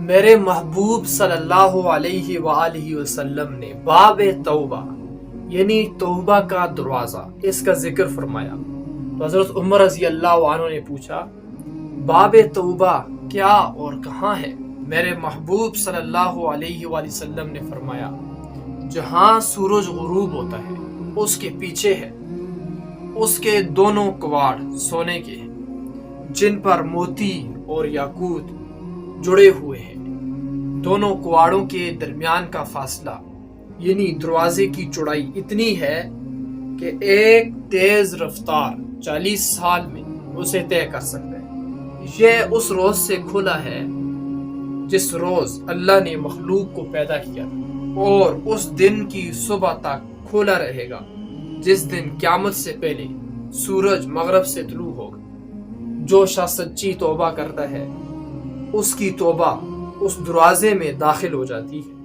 میرے محبوب صلی اللہ علیہ وآلہ وسلم نے باب توبہ یعنی توبہ کا دروازہ اس کا ذکر فرمایا تو حضرت عمر رضی اللہ عنہ نے پوچھا باب توبہ کیا اور کہاں ہے؟ میرے محبوب صلی اللہ علیہ وآلہ وسلم نے فرمایا جہاں سورج غروب ہوتا ہے اس کے پیچھے ہے، اس کے دونوں کواڑ سونے کے ہیں جن پر موتی اور یاقوت جڑے ہوئے ہیں۔ دونوں کواڑوں کے درمیان کا فاصلہ یعنی دروازے کی چوڑائی اتنی ہے کہ ایک تیز رفتار 40 سال میں اسے طے کر سکتا ہے۔ یہ اس روز سے کھلا ہے جس روز اللہ نے مخلوق کو پیدا کیا اور اس دن کی صبح تک کھلا رہے گا جس دن قیامت سے پہلے سورج مغرب سے طلوع ہوگا۔ جو شخص سچی توبہ کرتا ہے اس کی توبہ اس دروازے میں داخل ہو جاتی ہے۔